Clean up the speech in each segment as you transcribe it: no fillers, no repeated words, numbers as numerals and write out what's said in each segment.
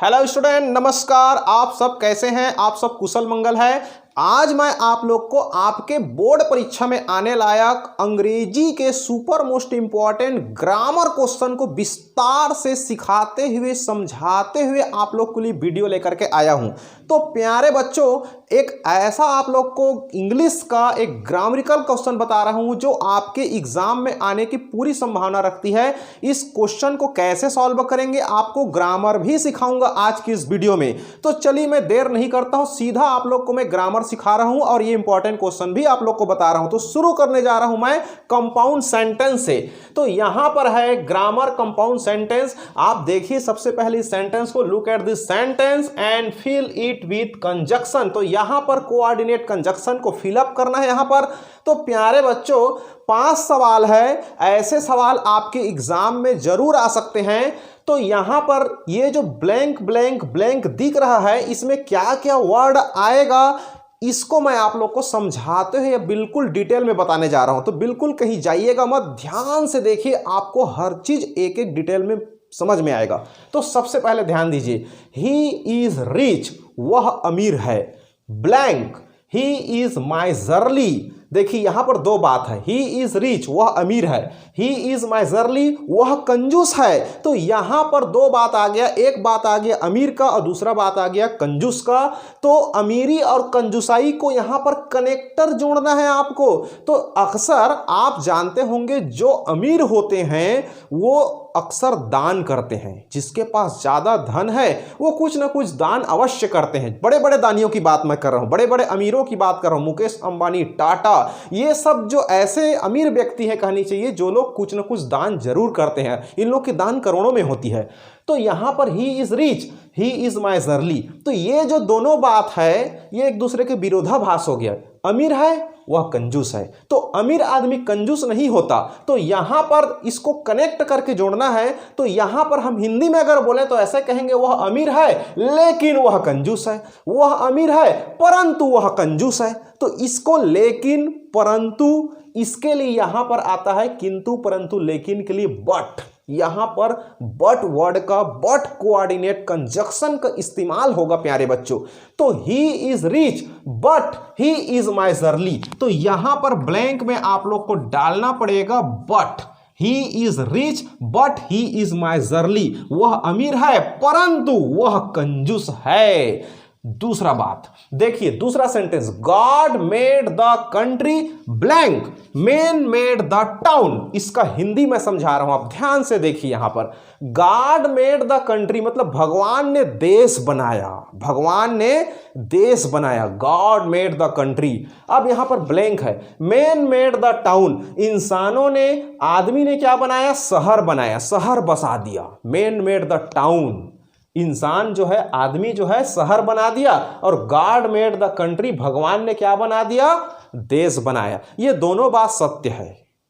Hello student, नमस्कार। आप सब कैसे हैं? आप सब कुशल मंगल है। आज मैं आप लोग को आपके बोर्ड परीक्षा में आने लायक अंग्रेजी के super most important grammar question को विस्तार से सिखाते हुए समझाते हुए आप लोग के लिए वीडियो लेकर के आया हूं। तो प्यारे बच्चों, एक ऐसा आप लोग को इंग्लिश का एक ग्रामरिकल क्वेश्चन बता रहा हूं जो आपके एग्जाम में आने की पूरी संभावना रखती है। इस क्वेश्चन को कैसे सॉल्व करेंगे, आपको ग्रामर भी सिखाऊंगा आज की इस वीडियो में। तो चलिए मैं देर नहीं करता हूं, सीधा आप लोग को मैं ग्रामर सिखा रहा हूं और ये इंपॉर्टेंट क्वेश्चन भी आप लोग को बता रहा हूं। तो शुरू करने जा रहा हूं मैं कंपाउंड सेंटेंस से। तो यहां पर है ग्रामर कंपाउंड सेंटेंस। आप देखिए सबसे पहले इस सेंटेंस को, look at this sentence and fill it with conjunction. तो यहां पर कोऑर्डिनेट कंजक्शन को फिलअप करना है यहां पर। तो प्यारे बच्चों, 5 सवाल है, ऐसे सवाल आपके एग्जाम में जरूर आ सकते हैं। तो यहां पर ये जो ब्लैंक ब्लैंक ब्लैंक दिख रहा है, इसमें क्या क्या वर्ड आएगा इसको मैं आप लोग को समझाते हुए बिल्कुल डिटेल में बताने जा रहा हूं। तो बिल्कुल कहीं जाइएगा मत, ध्यान से देखिए, आपको हर चीज एक एक डिटेल में समझ में आएगा। तो सबसे पहले ध्यान दीजिए, ही इज रिच, वह अमीर है। Blank, he is miserly. देखिए यहां पर दो बात है, ही इज रिच वह अमीर है, ही इज माइजरली वह कंजूस है। तो यहां पर दो बात आ गया, एक बात आ गया अमीर का और दूसरा बात आ गया कंजूस का। तो अमीरी और कंजूसाई को यहां पर कनेक्टर जोड़ना है आपको। तो अक्सर आप जानते होंगे जो अमीर होते हैं वो अक्सर दान करते हैं। जिसके पास ज्यादा धन है वो कुछ ना कुछ दान अवश्य करते हैं। बड़े बड़े दानियों की बात मैं कर रहा हूं, बड़े बड़े अमीरों की बात कर रहा हूं, मुकेश अंबानी, टाटा, ये सब जो ऐसे अमीर व्यक्ति हैं कहनी चाहिए जो लोग कुछ ना कुछ दान जरूर करते हैं। इन लोग की दान करोड़ों में होती है। तो यहां पर he is rich, he is miserly, तो ये जो दोनों बात है ये एक दूसरे के विरोधाभास हो गया। अमीर है वह कंजूस है, तो अमीर आदमी कंजूस नहीं होता। तो यहां पर इसको कनेक्ट करके जोड़ना है। तो यहां पर हम हिंदी में अगर बोले तो ऐसे कहेंगे, वह अमीर है लेकिन वह कंजूस है, वह अमीर है परंतु वह कंजूस है। तो इसको लेकिन परंतु, इसके लिए यहां पर आता है किंतु परंतु लेकिन के लिए बट। यहां पर बट वर्ड का, बट कोऑर्डिनेट कंजक्शन का इस्तेमाल होगा प्यारे बच्चों। तो he is rich but he is miserly. तो यहां पर ब्लैंक में आप लोग को डालना पड़ेगा but. He is rich but he is miserly, वह अमीर है परंतु वह कंजूस है। दूसरा बात देखिए, दूसरा sentence, God made the country blank, man made the town. इसका हिंदी में समझा रहा हूं, आप ध्यान से देखिए। यहां पर गॉड मेड द कंट्री मतलब भगवान ने देश बनाया, भगवान ने देश बनाया, गॉड मेड द कंट्री। अब यहां पर ब्लैंक है, मैन मेड द टाउन, इंसानों ने, आदमी ने क्या बनाया, शहर बनाया, शहर बसा दिया। मैन मेड द टाउन, इंसान जो है, आदमी जो है शहर बना दिया। और गॉड मेड द कंट्री, भगवान ने क्या बना दिया, देश बनाया। ये दोनों बात सत्य है,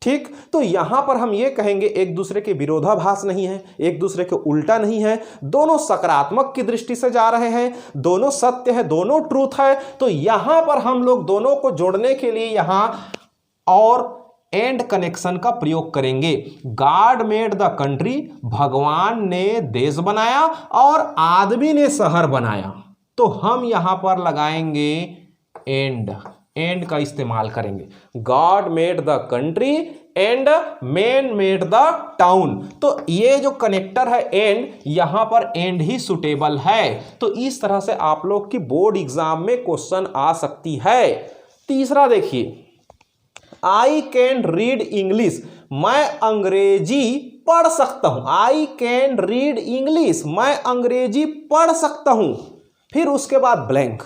ठीक। तो यहां पर हम ये कहेंगे एक दूसरे के विरोधाभास नहीं है, एक दूसरे के उल्टा नहीं है, दोनों सकारात्मक की दृष्टि से जा रहे हैं, दोनों सत्य है, दोनों ट्रूथ है। तो यहां पर हम लोग दोनों को जोड़ने के लिए यहां और एंड कनेक्शन का प्रयोग करेंगे। गॉड मेड द कंट्री, भगवान ने देश बनाया और आदमी ने शहर बनाया। तो हम यहां पर लगाएंगे एंड, एंड का इस्तेमाल करेंगे। God made the country and man made the town. तो ये जो कनेक्टर है एंड, यहां पर एंड ही सुटेबल है। तो इस तरह से आप लोग की बोर्ड एग्जाम में क्वेश्चन आ सकती है। तीसरा देखिए, आई कैन रीड इंग्लिश, मैं अंग्रेजी पढ़ सकता हूं। आई कैन रीड इंग्लिश, मैं अंग्रेजी पढ़ सकता हूं। फिर उसके बाद blank,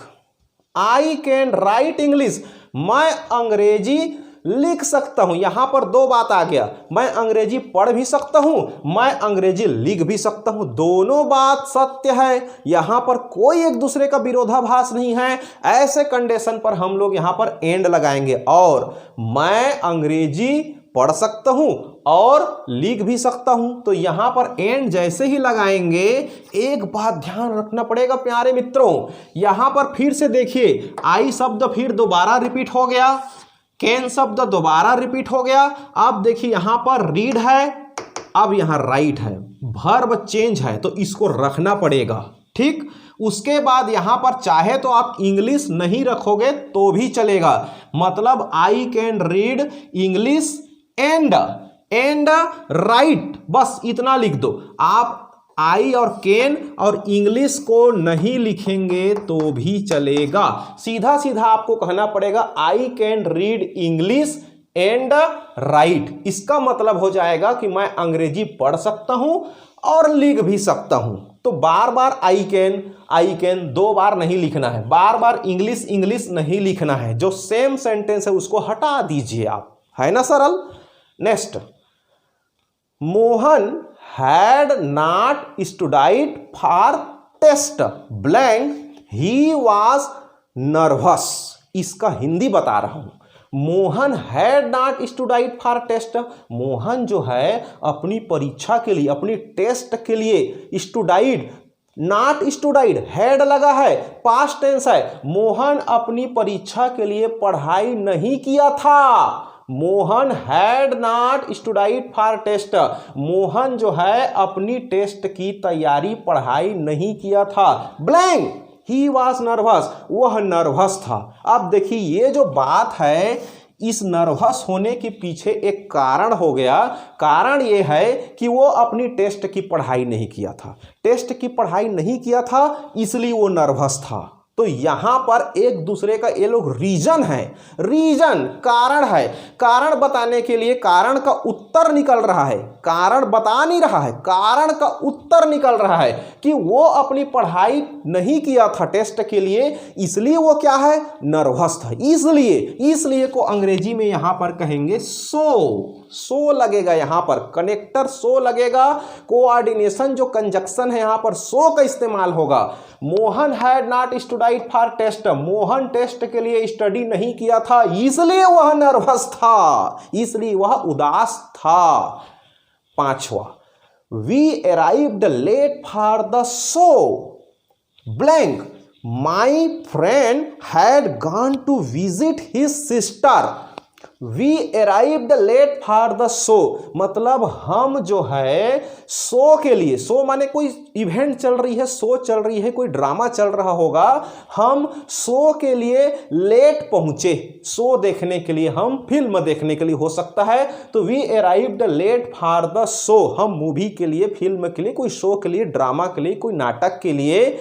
I can write English, मैं अंग्रेजी लिख सकता हूं। यहां पर दो बात आ गया, मैं अंग्रेजी पढ़ भी सकता हूं, मैं अंग्रेजी लिख भी सकता हूं। दोनों बात सत्य है, यहां पर कोई एक दूसरे का विरोधाभास नहीं है। ऐसे कंडीशन पर हम लोग यहां पर एंड लगाएंगे। और मैं अंग्रेजी पढ़ सकता हूं और लिख भी सकता हूं। तो यहां पर एंड जैसे ही लगाएंगे, एक बात ध्यान रखना पड़ेगा प्यारे मित्रों, यहां पर फिर से देखिए, आई शब्द फिर दोबारा रिपीट हो गया, कैन शब्द दोबारा रिपीट हो गया। अब देखिए यहां पर रीड है, अब यहां राइट है, वर्ब चेंज है, तो इसको रखना पड़ेगा। ठीक, उसके बाद यहां पर चाहे तो आप इंग्लिश नहीं रखोगे तो भी चलेगा, मतलब I can read English and right, बस इतना लिख दो। आप आई और कैन और इंग्लिश को नहीं लिखेंगे तो भी चलेगा, सीधा सीधा आपको कहना पड़ेगा I can read English and right. इसका मतलब हो जाएगा कि मैं अंग्रेजी पढ़ सकता हूं और लिख भी सकता हूं। तो बार बार आई कैन 2 बार नहीं लिखना है, बार बार इंग्लिश नहीं लिखना है, जो सेम सेंटेंस है उसको हटा दीजिए आप, है ना सरल। Next, Mohan had not studied for test blank he was nervous. इसका हिंदी बता रहा हूं, Mohan had not studied for test, Mohan जो है अपनी परीक्षा के लिए, अपनी टेस्ट के लिए स्टूडाइड, नॉट स्टूडाइड, हैड लगा है, पास्ट टेंस है, मोहन अपनी परीक्षा के लिए पढ़ाई नहीं किया था। Mohan had not studied for test, Mohan जो है अपनी टेस्ट की तैयारी पढ़ाई नहीं किया था। ब्लैंक ही वॉज नर्वस, वह नर्वस था। अब देखिए ये जो बात है, इस नर्वस होने के पीछे एक कारण हो गया। कारण ये है कि वो अपनी टेस्ट की पढ़ाई नहीं किया था, टेस्ट की पढ़ाई नहीं किया था इसलिए वो नर्वस था। तो यहां पर एक दूसरे का ये लोग रीजन है, रीजन कारण है, कारण बताने के लिए कारण का उत्तर निकल रहा है, कारण बता नहीं रहा है, कारण का उत्तर निकल रहा है कि वो अपनी पढ़ाई नहीं किया था टेस्ट के लिए, इसलिए वो क्या है, नर्वस था। इसलिए को अंग्रेजी में यहां पर कहेंगे सो लगेगा, यहां पर कनेक्टर सो लगेगा, कोऑर्डिनेशन जो कंजक्शन है यहां पर सो का इस्तेमाल होगा। Mohan had not studied for test, Mohan test के लिए स्टडी नहीं किया था इसलिए वह नर्वस था, इसलिए वह उदास था। 5वां, we arrived late for the show blank my friend had gone to visit his sister. We arrived late for the show, मतलब हम जो है शो के लिए, शो माने कोई इवेंट चल रही है, शो चल रही है, कोई ड्रामा चल रहा होगा, हम शो के लिए लेट पहुंचे, शो देखने के लिए, हम फिल्म देखने के लिए हो सकता है। तो we arrived late for the show, हम मूवी के लिए, फिल्म के लिए, कोई शो के लिए, ड्रामा के लिए, कोई नाटक के लिए,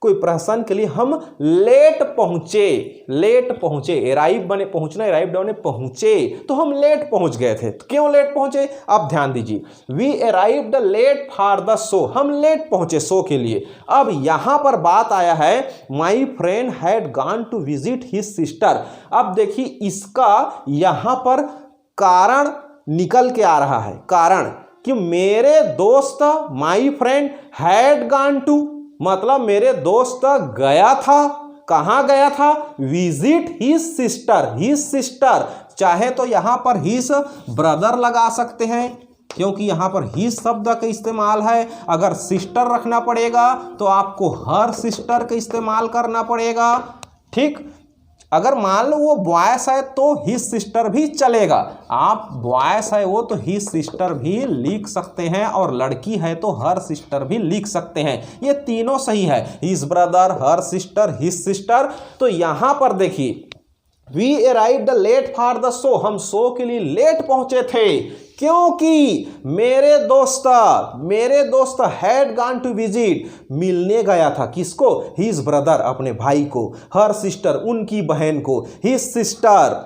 कोई प्रसंग के लिए हम लेट पहुंचे, अराइव बने पहुंचना, अराइव्ड बने पहुंचे, तो हम लेट पहुंच गए थे। तो क्यों लेट पहुंचे, अब ध्यान दीजिए, we arrived late for the show, हम लेट पहुंचे शो के लिए। अब यहां पर बात आया है my friend had gone to visit his sister. अब देखिए इसका यहां पर कारण निकल के आ रहा है, कारण कि मेरे दोस्त, my friend had gone to, मतलब मेरे दोस्त गया था, कहां गया था, विजिट हिज सिस्टर, चाहे तो यहां पर हिज ब्रदर लगा सकते हैं क्योंकि यहां पर हिज शब्द का इस्तेमाल है। अगर सिस्टर रखना पड़ेगा तो आपको हर सिस्टर का इस्तेमाल करना पड़ेगा। ठीक, अगर मान लो वो बॉयस है तो हिज सिस्टर भी चलेगा, आप बॉयस है वो तो हिज सिस्टर भी लिख सकते हैं, और लड़की है तो हर सिस्टर भी लिख सकते हैं, ये तीनों सही है, his brother, her sister, his sister. तो यहां पर देखिए we arrived late for the show, हम शो के लिए लेट पहुंचे थे क्योंकि मेरे दोस्त हैड गॉन टू विजिट, मिलने गया था, किसको, हिज ब्रदर, अपने भाई को, हर सिस्टर, उनकी बहन को, हिज सिस्टर,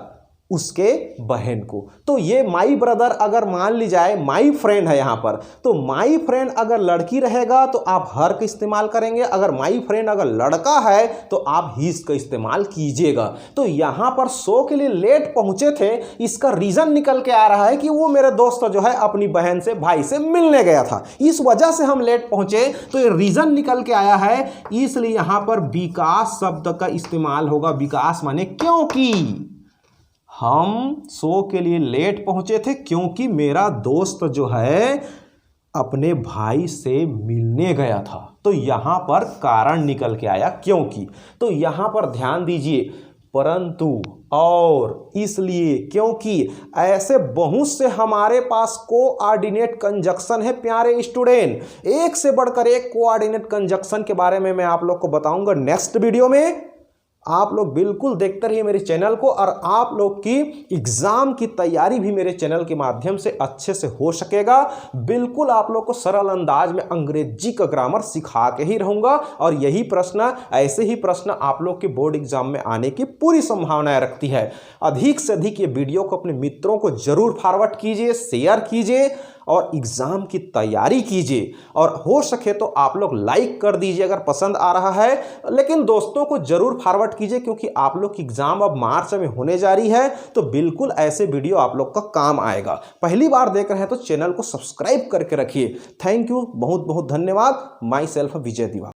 उसके बहन को। तो ये माई ब्रदर अगर मान ली जाए, माई फ्रेंड है यहां पर, तो माई फ्रेंड अगर लड़की रहेगा तो आप हर का इस्तेमाल करेंगे, अगर माई फ्रेंड अगर लड़का है तो आप हिज का इस्तेमाल कीजिएगा। तो यहां पर शो के लिए लेट पहुंचे थे, इसका रीजन निकल के आ रहा है कि वो मेरे दोस्त जो है अपनी बहन से, भाई से मिलने गया था, इस वजह से हम लेट पहुंचे, तो ये रीजन निकल के आया है, इसलिए यहां पर विकास शब्द का इस्तेमाल होगा। विकास माने क्योंकि हम शो के लिए लेट पहुंचे थे, क्योंकि मेरा दोस्त जो है अपने भाई से मिलने गया था। तो यहां पर कारण निकल के आया क्योंकि। तो यहां पर ध्यान दीजिए, परंतु और इसलिए क्योंकि ऐसे बहुत से हमारे पास कोऑर्डिनेट कंजक्शन है प्यारे स्टूडेंट। एक से बढ़कर एक कोऑर्डिनेट कंजक्शन के बारे में मैं आप लोग को बताऊंगा नेक्स्ट वीडियो में। आप लोग बिल्कुल देखते रहिए मेरे चैनल को, और आप लोग की एग्जाम की तैयारी भी मेरे चैनल के माध्यम से अच्छे से हो सकेगा। बिल्कुल आप लोग को सरल अंदाज में अंग्रेजी का ग्रामर सिखा के ही रहूंगा, और यही प्रश्न, ऐसे ही प्रश्न आप लोग के बोर्ड एग्जाम में आने की पूरी संभावनाएं रखती है। अधिक से अधिक ये वीडियो को अपने मित्रों को जरूर फॉरवर्ड कीजिए, शेयर कीजिए और एग्जाम की तैयारी कीजिए, और हो सके तो आप लोग लाइक कर दीजिए अगर पसंद आ रहा है। लेकिन दोस्तों को जरूर फॉरवर्ड कीजिए, क्योंकि आप लोग की एग्जाम अब मार्च में होने जा रही है, तो बिल्कुल ऐसे वीडियो आप लोग का काम आएगा। पहली बार देख रहे हैं तो चैनल को सब्सक्राइब करके रखिए। थैंक यू, बहुत बहुत धन्यवाद। माई सेल्फ विजय दिवा।